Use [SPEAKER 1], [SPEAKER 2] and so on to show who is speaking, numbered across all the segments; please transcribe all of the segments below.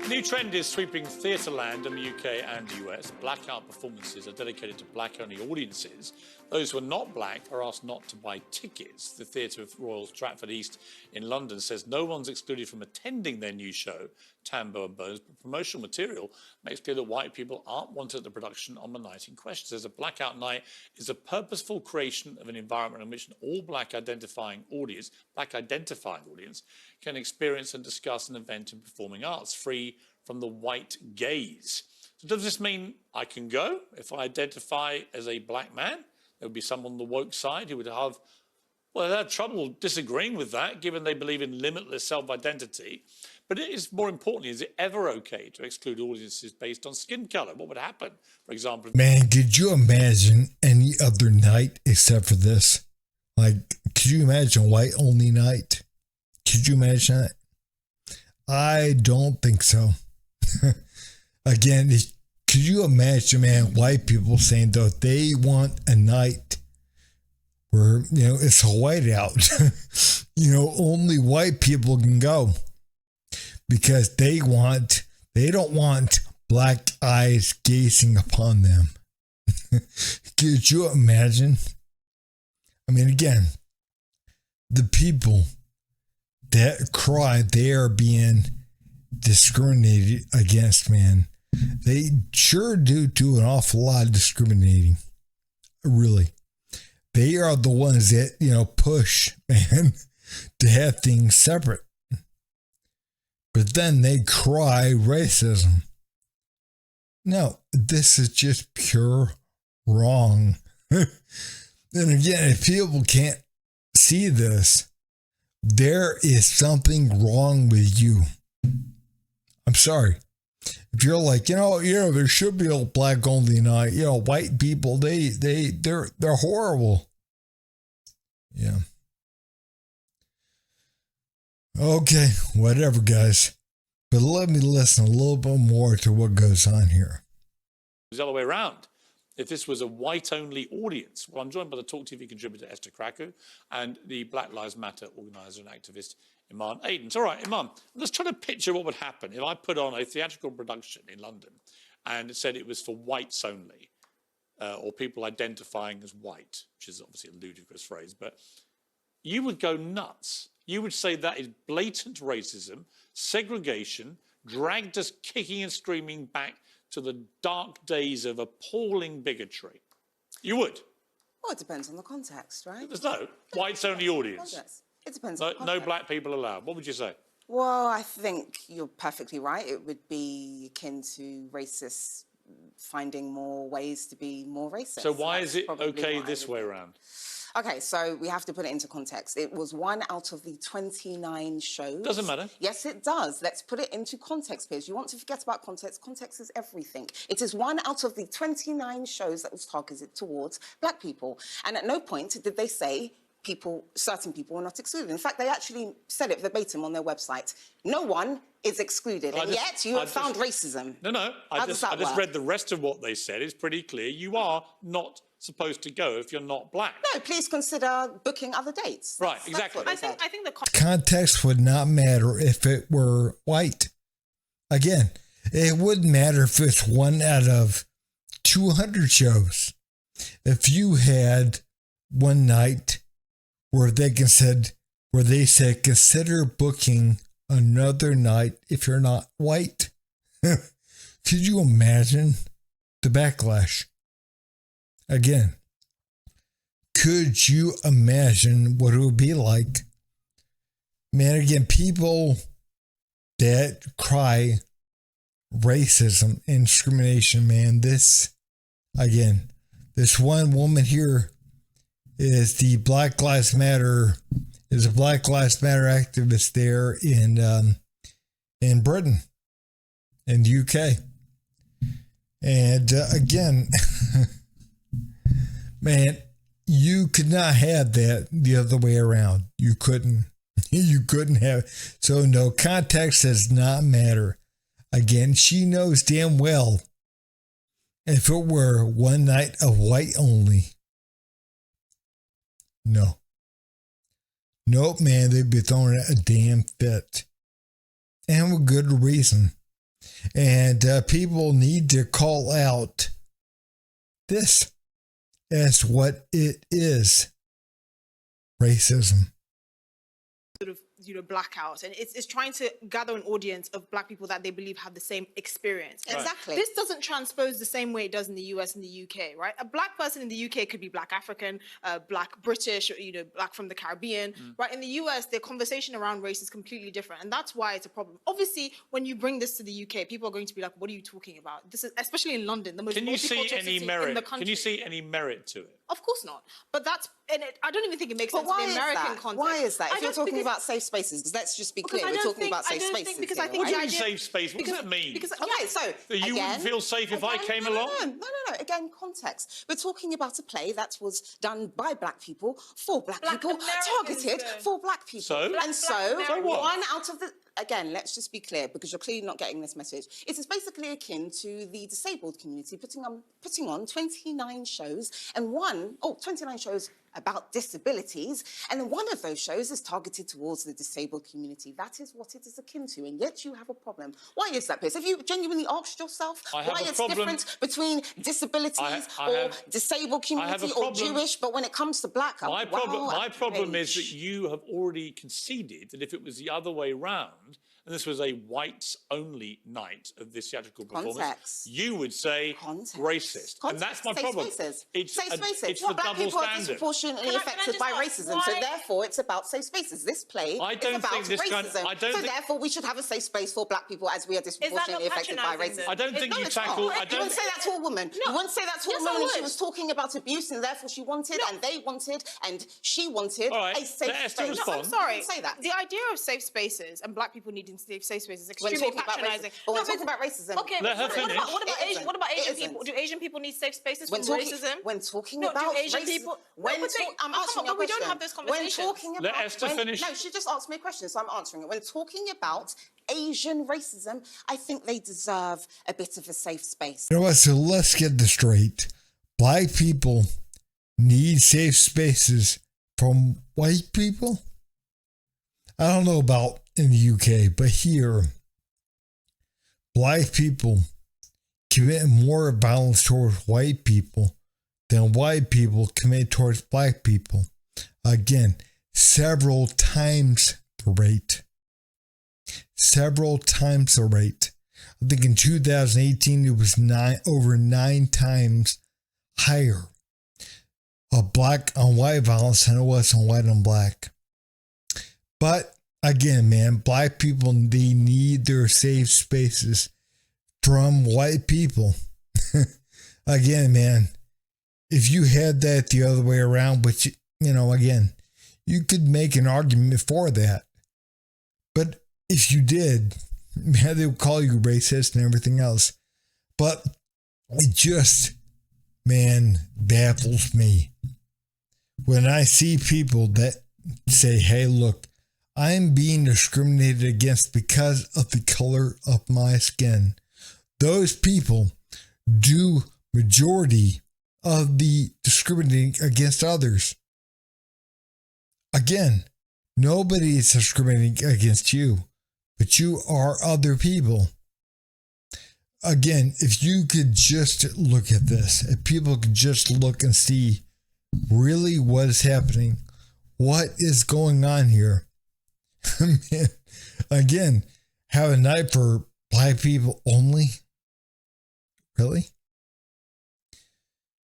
[SPEAKER 1] A new trend is sweeping theatre land in the UK and the US. Blackout performances are dedicated to black-only audiences. Those who are not black are asked not to buy tickets. The Theatre of Royal Stratford East in London says no one's excluded from attending their new show, Tambo and Bones, but promotional material makes clear that white people aren't wanted at the production on the night in question. It says a blackout night is a purposeful creation of an environment in which an all black identifying audience can experience and discuss an event in performing arts free from the white gaze. So does this mean I can go if I identify as a black man? There would be some on the woke side who would have, well, they had trouble disagreeing with that, given they believe in limitless self-identity. But it is more importantly, is it ever okay to exclude audiences based on skin color? What would happen, for example?
[SPEAKER 2] Man, could you imagine any other night except for this? Like, could you imagine white only night? Could you imagine that? I don't think so. Again, could you imagine, man, white people saying that they want a night where, it's a whiteout. Only white people can go because they don't want black eyes gazing upon them. Could you imagine? I mean, again, the people that cry, they are being discriminated against, man. They sure do an awful lot of discriminating. Really. They are the ones that, push, man, to have things separate. But then they cry racism. No, this is just pure wrong. And again, if people can't see this, there is something wrong with you. I'm sorry. If you're like, there should be a black only night, white people, they're horrible. Yeah. Okay, whatever, guys. But let me listen a little bit more to what goes on here.
[SPEAKER 1] It was the other way around. If this was a white-only audience, well, I'm joined by the Talk TV contributor Esther Krakow and the Black Lives Matter organizer and activist Iman Aiden. All right, Iman, let's try to picture what would happen if I put on a theatrical production in London and it said it was for whites only, or people identifying as white, which is obviously a ludicrous phrase, but you would go nuts. You would say that is blatant racism, segregation, dragged us kicking and screaming back to the dark days of appalling bigotry. You would?
[SPEAKER 3] Well, it depends on the context, right?
[SPEAKER 1] There's no whites-only audience.
[SPEAKER 3] It depends on the context.
[SPEAKER 1] No black people allowed. What would you say?
[SPEAKER 3] Well, I think you're perfectly right. It would be akin to racists finding more ways to be more racist.
[SPEAKER 1] So why is it okay this way around?
[SPEAKER 3] Okay, so we have to put it into context. It was 1 out of the 29 shows.
[SPEAKER 1] Doesn't matter.
[SPEAKER 3] Yes, it does. Let's put it into context, Piers. You want to forget about context. Context is everything. It is 1 out of the 29 shows that was targeted towards black people. And at no point did they say certain people were not excluded. In fact, they actually said it verbatim on their website. No one is excluded, and yet you have found racism.
[SPEAKER 1] No. I just read the rest of what they said. It's pretty clear. You are not supposed to go if you're not black.
[SPEAKER 3] No, please consider booking other dates.
[SPEAKER 1] Right, exactly.
[SPEAKER 3] I think the
[SPEAKER 2] context would not matter if it were white. Again, it wouldn't matter if it's 1 out of 200 shows. If you had one night where they said consider booking another night if you're not white. Could you imagine the backlash? Again, could you imagine what it would be like? Man, again, people that cry racism and discrimination, man, this one woman here is a Black Lives Matter activist there in Britain, in the UK. And again, man, you could not have that the other way around. You couldn't. You couldn't have. So no, context does not matter. Again, she knows damn well if it were one night of white only. No. Nope, man, they'd be throwing a damn fit. And with good reason. And people need to call out this as what it is: racism.
[SPEAKER 4] Sort of, blackouts, and it's trying to gather an audience of black people that they believe have the same experience.
[SPEAKER 3] Exactly.
[SPEAKER 4] This doesn't transpose the same way it does in the US and the UK, right? A black person in the UK could be black African, black British, black from the Caribbean, right? In the US, the conversation around race is completely different, and that's why it's a problem. Obviously, when you bring this to the UK, people are going to be like, "What are you talking about?" This is especially in London, the most
[SPEAKER 1] Can you see
[SPEAKER 4] multicultural
[SPEAKER 1] any
[SPEAKER 4] city
[SPEAKER 1] merit?
[SPEAKER 4] in the country.
[SPEAKER 1] Can you see any merit to it?
[SPEAKER 4] Of course not. But that's, I don't even think it makes
[SPEAKER 3] But
[SPEAKER 4] sense in
[SPEAKER 3] why
[SPEAKER 4] the
[SPEAKER 3] is
[SPEAKER 4] American
[SPEAKER 3] that?
[SPEAKER 4] context.
[SPEAKER 3] Why is that?
[SPEAKER 4] I
[SPEAKER 3] If you're
[SPEAKER 4] don't-
[SPEAKER 3] talking
[SPEAKER 4] because-
[SPEAKER 3] about safe spaces, because let's just be
[SPEAKER 4] because
[SPEAKER 3] clear,
[SPEAKER 4] I
[SPEAKER 3] we're
[SPEAKER 4] don't
[SPEAKER 3] talking
[SPEAKER 4] think-
[SPEAKER 3] about
[SPEAKER 4] I
[SPEAKER 3] safe
[SPEAKER 4] don't
[SPEAKER 3] spaces
[SPEAKER 4] think- because
[SPEAKER 3] here,
[SPEAKER 4] I think
[SPEAKER 1] What do you
[SPEAKER 3] right?
[SPEAKER 1] mean safe space? What does that mean?
[SPEAKER 4] Because
[SPEAKER 3] Okay, so
[SPEAKER 1] That you wouldn't feel safe if I came along?
[SPEAKER 3] No. Again, context. We're talking about a play that was done by black people for black people,
[SPEAKER 4] Americans,
[SPEAKER 3] targeted
[SPEAKER 4] though.
[SPEAKER 3] for black people.
[SPEAKER 1] So?
[SPEAKER 3] And so,
[SPEAKER 4] So
[SPEAKER 1] what?
[SPEAKER 3] one out of the. Again, let's just be clear, because you're clearly not getting this message. It is basically akin to the disabled community putting on 29 shows, and 29 shows about disabilities, and one of those shows is targeted towards the disabled community. That is what it is akin to, and yet you have a problem. Why is that, Piers? Have you genuinely asked yourself
[SPEAKER 1] I have
[SPEAKER 3] why
[SPEAKER 1] a
[SPEAKER 3] it's
[SPEAKER 1] problem.
[SPEAKER 3] different between disabilities
[SPEAKER 1] I
[SPEAKER 3] or
[SPEAKER 1] have-
[SPEAKER 3] disabled
[SPEAKER 1] I have a
[SPEAKER 3] community or
[SPEAKER 1] problem.
[SPEAKER 3] Jewish, but when it comes to black,
[SPEAKER 1] My problem is that
[SPEAKER 3] outrage.
[SPEAKER 1] you have already conceded that if it was the other way round, and this was a whites-only night of this theatrical performance,
[SPEAKER 3] Context.
[SPEAKER 1] you would say
[SPEAKER 3] Context.
[SPEAKER 1] racist. And that's my
[SPEAKER 3] Safe
[SPEAKER 1] problem.
[SPEAKER 3] Spaces.
[SPEAKER 1] It's
[SPEAKER 3] Safe spaces.
[SPEAKER 1] it's
[SPEAKER 3] Well,
[SPEAKER 1] the
[SPEAKER 3] black
[SPEAKER 1] double
[SPEAKER 3] people are
[SPEAKER 1] standard.
[SPEAKER 3] disproportionately
[SPEAKER 4] Can I
[SPEAKER 3] affected
[SPEAKER 4] just
[SPEAKER 3] by
[SPEAKER 4] ask
[SPEAKER 3] racism, so
[SPEAKER 4] why-
[SPEAKER 3] therefore it's about safe spaces. This play
[SPEAKER 1] I don't
[SPEAKER 3] is about
[SPEAKER 1] think this
[SPEAKER 3] racism.
[SPEAKER 1] kind- I don't
[SPEAKER 3] so
[SPEAKER 1] think-
[SPEAKER 3] therefore we should have a safe space for black people as we are disproportionately affected by
[SPEAKER 4] patronising
[SPEAKER 3] racism.
[SPEAKER 4] then?
[SPEAKER 1] I don't think
[SPEAKER 3] No,
[SPEAKER 1] you
[SPEAKER 3] it's
[SPEAKER 1] tackle.
[SPEAKER 3] not.
[SPEAKER 1] I
[SPEAKER 3] You
[SPEAKER 1] don't.
[SPEAKER 3] wouldn't say that to a woman. You wouldn't say that to
[SPEAKER 4] Yes,
[SPEAKER 3] a woman
[SPEAKER 4] I
[SPEAKER 3] if she
[SPEAKER 4] would.
[SPEAKER 3] was talking about abuse and therefore she wanted and they wanted and she wanted
[SPEAKER 1] All right,
[SPEAKER 3] a safe
[SPEAKER 1] let Esther
[SPEAKER 3] space.
[SPEAKER 1] respond.
[SPEAKER 4] I'm sorry.
[SPEAKER 3] You wouldn't say that.
[SPEAKER 4] The idea of safe spaces and black people needing safe spaces is
[SPEAKER 3] When
[SPEAKER 4] extremely
[SPEAKER 3] talking about
[SPEAKER 4] patronising.
[SPEAKER 3] racism. But when talking about racism,
[SPEAKER 4] Okay,
[SPEAKER 1] Let her
[SPEAKER 4] what
[SPEAKER 1] finish.
[SPEAKER 4] about
[SPEAKER 3] It
[SPEAKER 4] Asian? What about
[SPEAKER 3] isn't.
[SPEAKER 4] Asian
[SPEAKER 3] It
[SPEAKER 4] people?
[SPEAKER 3] isn't.
[SPEAKER 4] Do Asian people need safe spaces
[SPEAKER 3] When
[SPEAKER 4] from
[SPEAKER 3] talking,
[SPEAKER 4] racism?
[SPEAKER 3] when talking
[SPEAKER 4] No,
[SPEAKER 3] about
[SPEAKER 4] do Asian
[SPEAKER 3] racism,
[SPEAKER 4] people?
[SPEAKER 3] when
[SPEAKER 4] No, but
[SPEAKER 3] I'm
[SPEAKER 4] come
[SPEAKER 3] answering
[SPEAKER 4] on,
[SPEAKER 3] your
[SPEAKER 4] but we
[SPEAKER 3] question.
[SPEAKER 4] don't have this
[SPEAKER 3] When
[SPEAKER 4] conversation.
[SPEAKER 3] talking
[SPEAKER 1] Let
[SPEAKER 3] about,
[SPEAKER 1] Esther finish.
[SPEAKER 3] No, she just asked me a question, so I'm answering it. When talking about Asian racism, I think they deserve a bit of a safe space.
[SPEAKER 2] You know what? So let's get this straight. Black people need safe spaces from white people. I don't know about in the UK, but here, black people commit more violence towards white people than white people commit towards black people. Again, several times the rate. Several times the rate. I think in 2018 it was over 9 times higher of black on white violence than it was on white on black. But again, man, black people, they need their safe spaces from white people. Again, man, if you had that the other way around, which, again, you could make an argument for that. But if you did, man, they would call you racist and everything else. But it just, man, baffles me when I see people that say, hey, look, I'm being discriminated against because of the color of my skin. Those people do majority of the discriminating against others. Again, nobody is discriminating against you, but you are other people. Again, if you could just look at this, if people could just look and see really what is happening, what is going on here. Man, again, have a night for black people only? Really?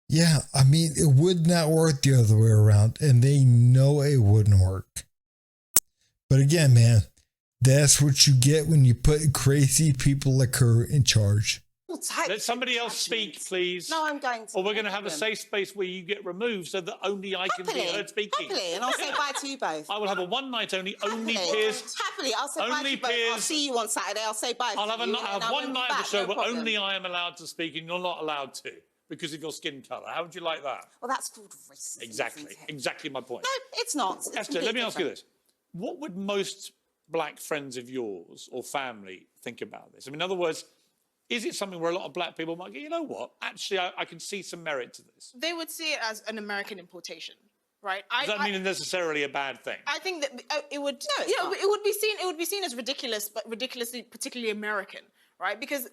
[SPEAKER 2] Yeah, I mean, it would not work the other way around, and they know it wouldn't work. But again, man, that's what you get when you put crazy people like her in charge.
[SPEAKER 1] Let somebody else speak, please.
[SPEAKER 3] No, I'm going to.
[SPEAKER 1] Or we're going to have a safe space where you get removed so that only I can be heard speaking.
[SPEAKER 3] Happily, and I'll say bye to you both.
[SPEAKER 1] I will have a one night only
[SPEAKER 3] Happily.
[SPEAKER 1] Piers.
[SPEAKER 3] Happily, I'll say bye
[SPEAKER 1] Only
[SPEAKER 3] to you both. I'll
[SPEAKER 1] Piers.
[SPEAKER 3] see you on Saturday. I'll say bye
[SPEAKER 1] I'll
[SPEAKER 3] to
[SPEAKER 1] have,
[SPEAKER 3] you.
[SPEAKER 1] I'll
[SPEAKER 3] and
[SPEAKER 1] have
[SPEAKER 3] I
[SPEAKER 1] one
[SPEAKER 3] won't be
[SPEAKER 1] night of the
[SPEAKER 3] back,
[SPEAKER 1] show
[SPEAKER 3] no
[SPEAKER 1] where
[SPEAKER 3] problem.
[SPEAKER 1] only I am allowed to speak and you're not allowed to because of your skin colour. How would you like that?
[SPEAKER 3] Well, that's called racism.
[SPEAKER 1] Exactly.
[SPEAKER 3] isn't it?
[SPEAKER 1] Exactly my point.
[SPEAKER 3] No, it's not. It's
[SPEAKER 1] Esther, let me
[SPEAKER 3] completely
[SPEAKER 1] ask you
[SPEAKER 3] different.
[SPEAKER 1] this. What would most black friends of yours or family think about this? I mean, in other words, is it something where a lot of black people might go, you know what, actually, I can see some merit to this?
[SPEAKER 4] They would see it as an American importation, right?
[SPEAKER 1] Does that mean necessarily a bad thing?
[SPEAKER 4] I think that it would.
[SPEAKER 3] No, it's not.
[SPEAKER 4] It would be seen. It would be seen as ridiculous, but ridiculously, particularly American, right? Because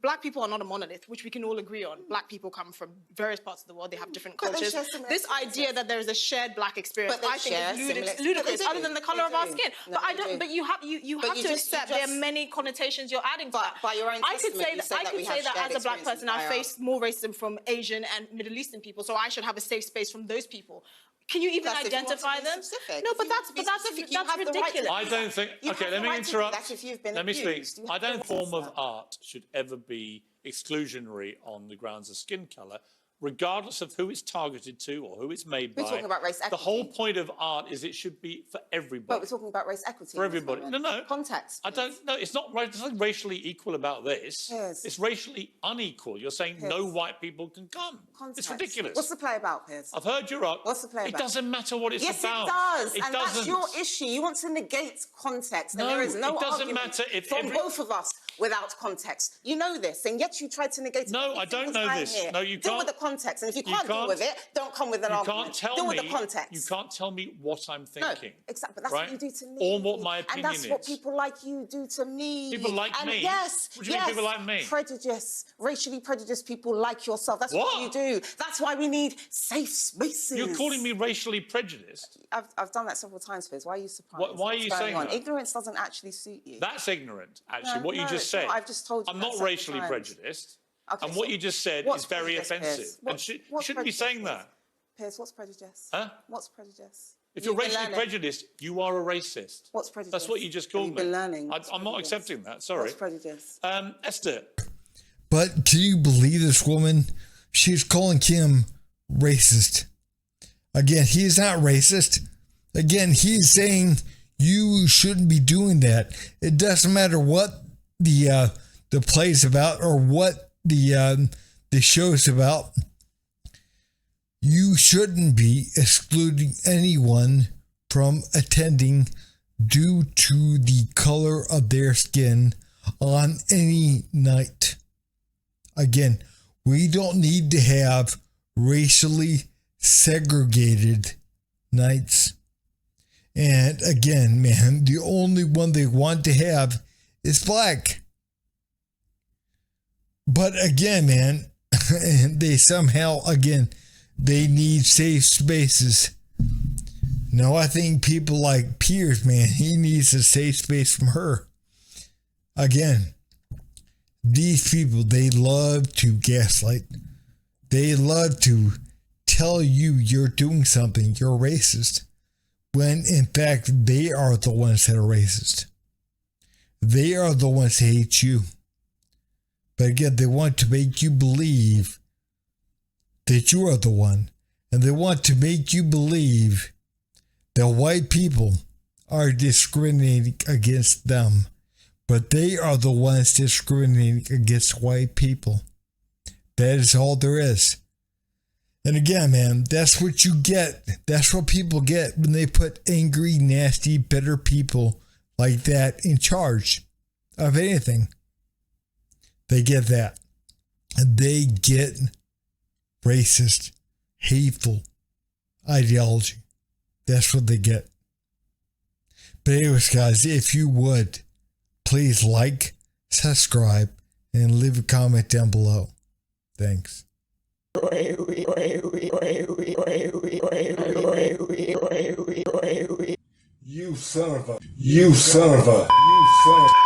[SPEAKER 4] black people are not a monolith, which we can all agree on. Black people come from various parts of the world. They have different
[SPEAKER 3] But they
[SPEAKER 4] cultures.
[SPEAKER 3] share similar
[SPEAKER 4] This idea that there is a shared black experience,
[SPEAKER 3] But they
[SPEAKER 4] I think
[SPEAKER 3] share
[SPEAKER 4] is
[SPEAKER 3] similar-
[SPEAKER 4] ludicrous,
[SPEAKER 3] but they
[SPEAKER 4] other
[SPEAKER 3] do.
[SPEAKER 4] than the color
[SPEAKER 3] They
[SPEAKER 4] of our
[SPEAKER 3] do.
[SPEAKER 4] skin.
[SPEAKER 3] No,
[SPEAKER 4] But I
[SPEAKER 3] they
[SPEAKER 4] don't.
[SPEAKER 3] do.
[SPEAKER 4] But you have
[SPEAKER 3] you
[SPEAKER 4] to
[SPEAKER 3] just-
[SPEAKER 4] accept there are many connotations you're adding to
[SPEAKER 3] But
[SPEAKER 4] that.
[SPEAKER 3] by your own
[SPEAKER 4] I could
[SPEAKER 3] testament,
[SPEAKER 4] say
[SPEAKER 3] you
[SPEAKER 4] that
[SPEAKER 3] said
[SPEAKER 4] I
[SPEAKER 3] that
[SPEAKER 4] could
[SPEAKER 3] we
[SPEAKER 4] say
[SPEAKER 3] have
[SPEAKER 4] that
[SPEAKER 3] shared
[SPEAKER 4] as a black
[SPEAKER 3] experience
[SPEAKER 4] person,
[SPEAKER 3] with
[SPEAKER 4] I
[SPEAKER 3] IR.
[SPEAKER 4] faced more racism from Asian and Middle Eastern people, so I should have a safe space from those people. Can you even
[SPEAKER 3] That's if you want to
[SPEAKER 4] identify
[SPEAKER 3] be
[SPEAKER 4] them?
[SPEAKER 3] specific.
[SPEAKER 4] No,
[SPEAKER 3] If
[SPEAKER 4] but
[SPEAKER 3] you
[SPEAKER 4] that's
[SPEAKER 3] want to be
[SPEAKER 4] but that's
[SPEAKER 3] specific, you
[SPEAKER 4] that's
[SPEAKER 3] have the right to
[SPEAKER 4] ridiculous.
[SPEAKER 3] do
[SPEAKER 1] I don't think.
[SPEAKER 3] You
[SPEAKER 1] Okay,
[SPEAKER 3] have
[SPEAKER 1] let
[SPEAKER 3] the
[SPEAKER 1] me
[SPEAKER 3] right to do
[SPEAKER 1] interrupt.
[SPEAKER 3] that if you've been
[SPEAKER 1] Let me speak.
[SPEAKER 3] abused. You have
[SPEAKER 1] I
[SPEAKER 3] the
[SPEAKER 1] don't
[SPEAKER 3] right to
[SPEAKER 1] form
[SPEAKER 3] do
[SPEAKER 1] of
[SPEAKER 3] that.
[SPEAKER 1] art should ever be exclusionary on the grounds of skin color, regardless of who it's targeted to or who it's made
[SPEAKER 3] We're
[SPEAKER 1] by.
[SPEAKER 3] talking about race
[SPEAKER 1] The
[SPEAKER 3] equity.
[SPEAKER 1] whole point of art is it should be for everybody.
[SPEAKER 3] But we're talking about race equity.
[SPEAKER 1] For
[SPEAKER 3] in this
[SPEAKER 1] everybody.
[SPEAKER 3] moment.
[SPEAKER 1] No.
[SPEAKER 3] Context.
[SPEAKER 1] I don't know. It's not right. There's nothing racially equal about this.
[SPEAKER 3] Piers.
[SPEAKER 1] It's racially unequal. You're saying no
[SPEAKER 3] Piers.
[SPEAKER 1] white people can come.
[SPEAKER 3] Context.
[SPEAKER 1] It's ridiculous.
[SPEAKER 3] What's the play about, Piers?
[SPEAKER 1] I've heard you're up.
[SPEAKER 3] What's the play
[SPEAKER 1] It
[SPEAKER 3] about?
[SPEAKER 1] doesn't matter what it's
[SPEAKER 3] Yes,
[SPEAKER 1] about.
[SPEAKER 3] it does.
[SPEAKER 1] It
[SPEAKER 3] And
[SPEAKER 1] doesn't.
[SPEAKER 3] that's your issue. You want to negate context. And
[SPEAKER 1] No,
[SPEAKER 3] there is no
[SPEAKER 1] it doesn't
[SPEAKER 3] argument
[SPEAKER 1] matter if
[SPEAKER 3] from
[SPEAKER 1] every-
[SPEAKER 3] both of us without context. You know this, and yet you try to negate it.
[SPEAKER 1] No,
[SPEAKER 3] every
[SPEAKER 1] I don't
[SPEAKER 3] single
[SPEAKER 1] know
[SPEAKER 3] time
[SPEAKER 1] this.
[SPEAKER 3] here.
[SPEAKER 1] No, you
[SPEAKER 3] Deal with
[SPEAKER 1] can't-
[SPEAKER 3] the context. And if you
[SPEAKER 1] you
[SPEAKER 3] can't deal
[SPEAKER 1] can't-
[SPEAKER 3] with it, don't come with an
[SPEAKER 1] You
[SPEAKER 3] argument.
[SPEAKER 1] can't tell
[SPEAKER 3] deal
[SPEAKER 1] me.
[SPEAKER 3] with the context.
[SPEAKER 1] You can't tell me what I'm thinking.
[SPEAKER 3] No, exactly. But that's
[SPEAKER 1] right?
[SPEAKER 3] what you do to me.
[SPEAKER 1] Or what my opinion
[SPEAKER 3] And that's what
[SPEAKER 1] is.
[SPEAKER 3] people like you do to me.
[SPEAKER 1] People like
[SPEAKER 3] and
[SPEAKER 1] me?
[SPEAKER 3] Yes.
[SPEAKER 1] What do you mean people like me?
[SPEAKER 3] Prejudice. Racially prejudiced people like yourself. That's what you
[SPEAKER 1] What?
[SPEAKER 3] do. That's why we need safe spaces.
[SPEAKER 1] You're calling me racially prejudiced.
[SPEAKER 3] I've done that several times, Piers. Why are you surprised?
[SPEAKER 1] Why are
[SPEAKER 3] What's
[SPEAKER 1] you
[SPEAKER 3] going
[SPEAKER 1] saying
[SPEAKER 3] on?
[SPEAKER 1] that?
[SPEAKER 3] Ignorance doesn't actually suit you.
[SPEAKER 1] That's ignorant, actually.
[SPEAKER 3] No,
[SPEAKER 1] what you
[SPEAKER 3] no,
[SPEAKER 1] just
[SPEAKER 3] it's
[SPEAKER 1] said.
[SPEAKER 3] not. I've just told you
[SPEAKER 1] I'm
[SPEAKER 3] that
[SPEAKER 1] not
[SPEAKER 3] several
[SPEAKER 1] racially
[SPEAKER 3] times.
[SPEAKER 1] prejudiced.
[SPEAKER 3] Okay,
[SPEAKER 1] And what
[SPEAKER 3] so
[SPEAKER 1] you just said
[SPEAKER 3] what's
[SPEAKER 1] is very
[SPEAKER 3] prejudice,
[SPEAKER 1] offensive.
[SPEAKER 3] Piers?
[SPEAKER 1] And you
[SPEAKER 3] What's
[SPEAKER 1] shouldn't be
[SPEAKER 3] prejudice,
[SPEAKER 1] saying
[SPEAKER 3] Piers?
[SPEAKER 1] that.
[SPEAKER 3] Piers, what's prejudice?
[SPEAKER 1] Huh?
[SPEAKER 3] What's prejudice?
[SPEAKER 1] If you're
[SPEAKER 3] You've been
[SPEAKER 1] racially
[SPEAKER 3] learning.
[SPEAKER 1] prejudiced, you are a racist.
[SPEAKER 3] What's prejudice?
[SPEAKER 1] That's what you just
[SPEAKER 3] Have
[SPEAKER 1] called
[SPEAKER 3] you
[SPEAKER 1] me.
[SPEAKER 3] been learning? What's
[SPEAKER 1] I'm not
[SPEAKER 3] prejudice?
[SPEAKER 1] accepting that. Sorry.
[SPEAKER 3] What's prejudice?
[SPEAKER 1] Esther,
[SPEAKER 2] But can you believe this woman? She's calling Kim racist. Again, he's not racist. Again, he's saying you shouldn't be doing that. It doesn't matter what the play's about or what the show's about. You shouldn't be excluding anyone from attending due to the color of their skin on any night. Again, we don't need to have racially segregated nights. And again, man, the only one they want to have is black. But again, man, they somehow, again, they need safe spaces. No, I think people like Piers, man, he needs a safe space from her. Again, these people, they love to gaslight. They love to tell you you're doing something, you're racist, when in fact they are the ones that are racist. They are the ones that hate you. But again, they want to make you believe that you are the one. And they want to make you believe that white people are discriminating against them. But they are the ones discriminating against white people. That is all there is. And again, man, that's what you get. That's what people get when they put angry, nasty, bitter people like that in charge of anything. They get that. And they get racist, hateful ideology. That's what they get. But anyways, guys, if you would, please like, subscribe, and leave a comment down below. Thanks.
[SPEAKER 5] You son of a.